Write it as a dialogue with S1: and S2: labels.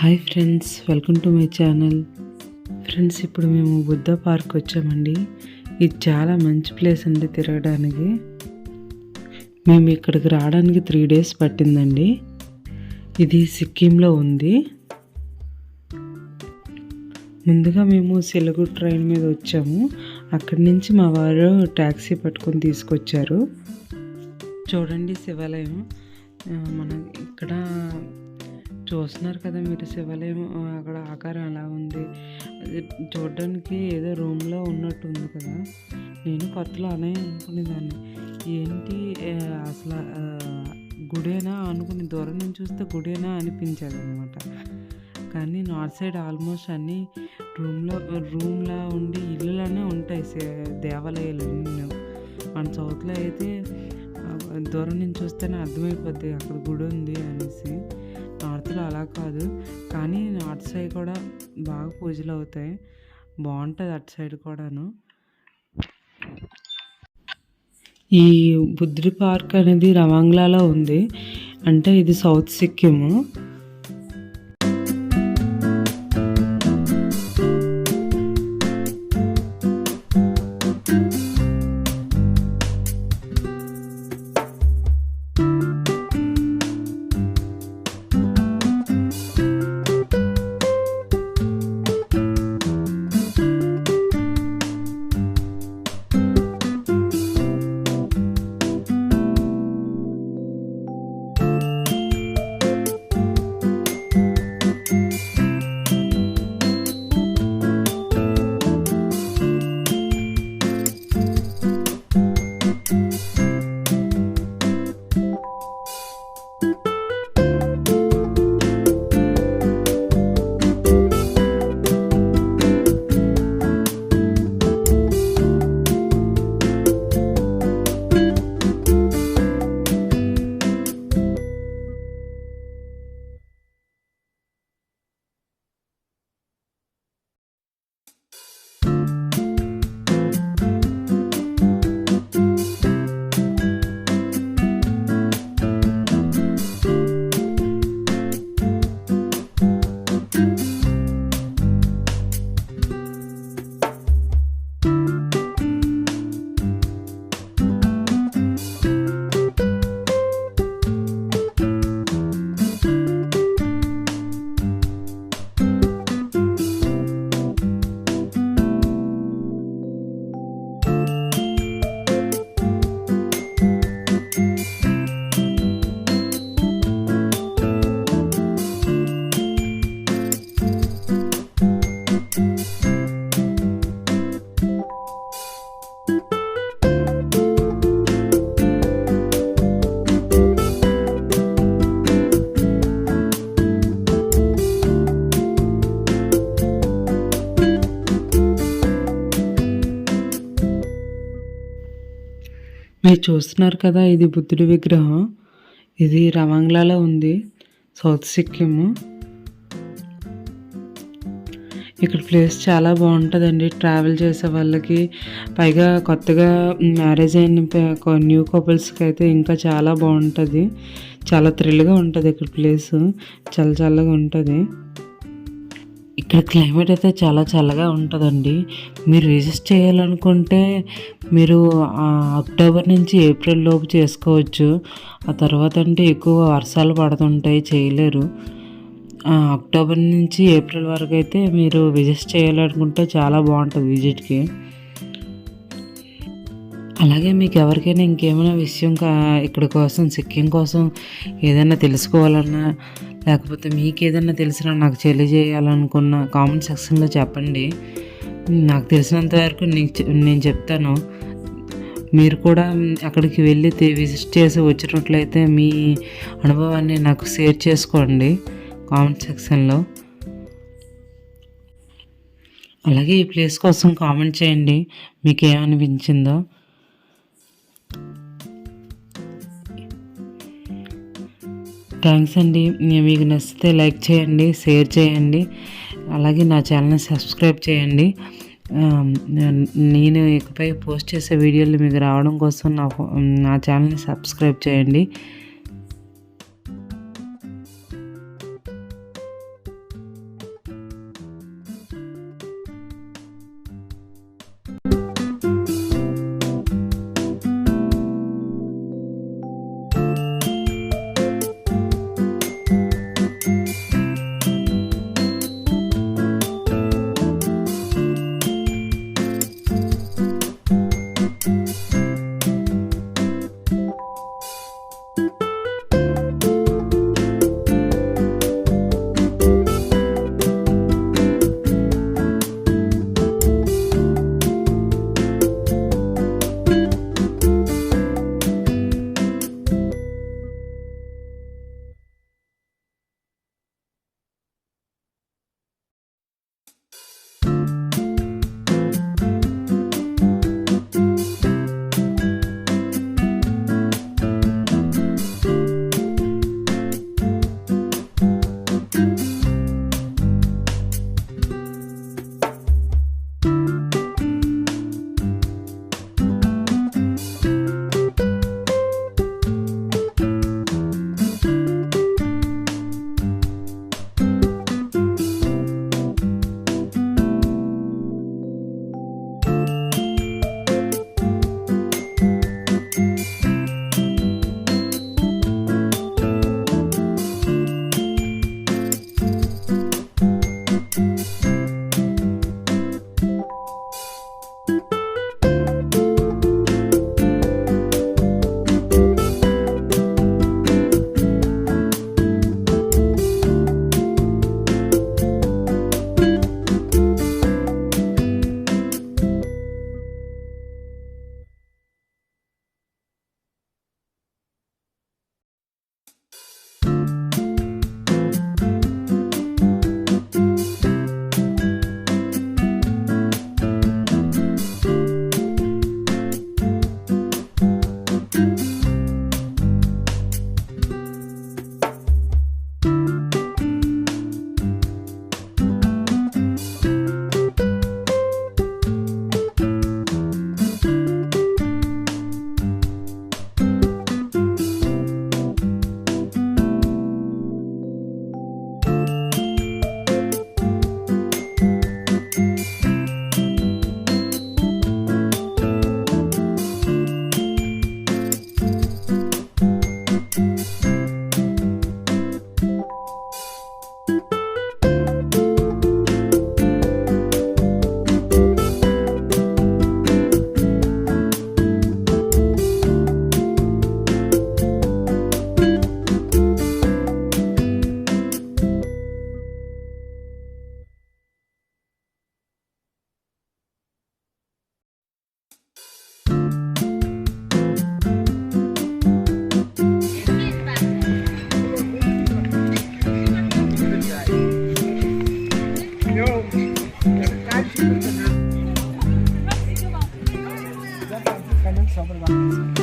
S1: Hi friends, welcome to my channel. Friends, ఇప్పుడు మేము Buddha park వచ్చామండి. ఇది చాలా మంచి ప్లేస్ అండి తిరగడానికి. మేము ఇక్కడికి రావడానికి 3 days పట్టిందండి. ఇది సిక్కింలో ఉంది. ముందుగా మేము సిలిగురి ట్రైన్ మీద వచ్చాము. అక్కడి నుంచి మా వారు ట్యాక్సీ పట్టుకొని తీసుకొచ్చారు. చూడండి శివాలయం. మనం ఇక్కడ చూస్తున్నారు కదా మీరు, శివాలయం అక్కడ ఆకారం ఎలా ఉంది. అది చూడడానికి ఏదో రూమ్లో ఉన్నట్టు ఉంది కదా. నేను కొత్తలో అనే అనుకునేదాన్ని, ఏంటి అసలు గుడేనా అనుకుని, దూరం నుంచి చూస్తే గుడేనా అనిపించేది అనమాట. కానీ నార్త్ సైడ్ ఆల్మోస్ట్ అన్నీ రూమ్లా ఉండి ఇల్లులానే ఉంటాయి దేవాలయాలు. మన సౌత్లో అయితే దూరం నుంచి చూస్తేనే అర్థమైపోద్ది అక్కడ గుడి ఉంది అనేసి. నార్త్లో అలా కాదు, కానీ నార్త్ సైడ్ కూడా బాగా పూజలు అవుతాయి. బాగుంటుంది అటు సైడ్ కూడాను. ఈ బుద్ధుడి పార్క్ అనేది రవాంగ్లాలో ఉంది. అంటే ఇది సౌత్ సిక్కిము. మీరు చూస్తున్నారు కదా, ఇది బుద్ధుడి విగ్రహం. ఇది రవాంగ్లాలో ఉంది, సౌత్ సిక్కిము. ఇక్కడ ప్లేస్ చాలా బాగుంటుందండి ట్రావెల్ చేసే వాళ్ళకి. పైగా కొత్తగా మ్యారేజ్ అయిన న్యూ కపుల్స్కి అయితే ఇంకా చాలా బాగుంటుంది. చాలా థ్రిల్గా ఉంటుంది ఇక్కడ ప్లేస్. చల్లగా ఉంటుంది. ఇక్కడ క్లైమేట్ అయితే చాలా చల్లగా ఉంటుందండి. మీరు విజిట్ చేయాలనుకుంటే మీరు అక్టోబర్ నుంచి ఏప్రిల్ లోపు చేసుకోవచ్చు. ఆ తర్వాత అంటే ఎక్కువ వర్షాలు పడుతుంటాయి, చేయలేరు. అక్టోబర్ నుంచి ఏప్రిల్ వరకు అయితే మీరు విజిట్ చేయాలనుకుంటే చాలా బాగుంటుంది విజిట్కి. అలాగే మీకు ఎవరికైనా ఇంకేమైనా విషయం ఇక్కడ కోసం, సిక్కిం కోసం ఏదైనా తెలుసుకోవాలన్నా, లేకపోతే మీకు ఏదైనా తెలిసినా నాకు తెలియజేయాలనుకున్న కామెంట్ సెక్షన్లో చెప్పండి. నాకు తెలిసినంత వరకు నేను చెప్తాను. మీరు కూడా అక్కడికి వెళ్ళి విజిట్ చేసి వచ్చినట్లయితే మీ అనుభవాన్ని నాకు షేర్ చేసుకోండి కామెంట్ సెక్షన్లో. అలాగే ఈ ప్లేస్ కోసం కామెంట్ చేయండి, మీకు ఏమనిపించిందో. థ్యాంక్స్ అండి. మీకు నచ్చితే లైక్ చేయండి, షేర్ చేయండి. అలాగే నా ఛానల్ని సబ్స్క్రైబ్ చేయండి. నేను ఇకపై పోస్ట్ చేసే వీడియోలు మీకు రావడం కోసం నా ఛానల్ని సబ్స్క్రైబ్ చేయండి.
S2: సూపర్ బాగా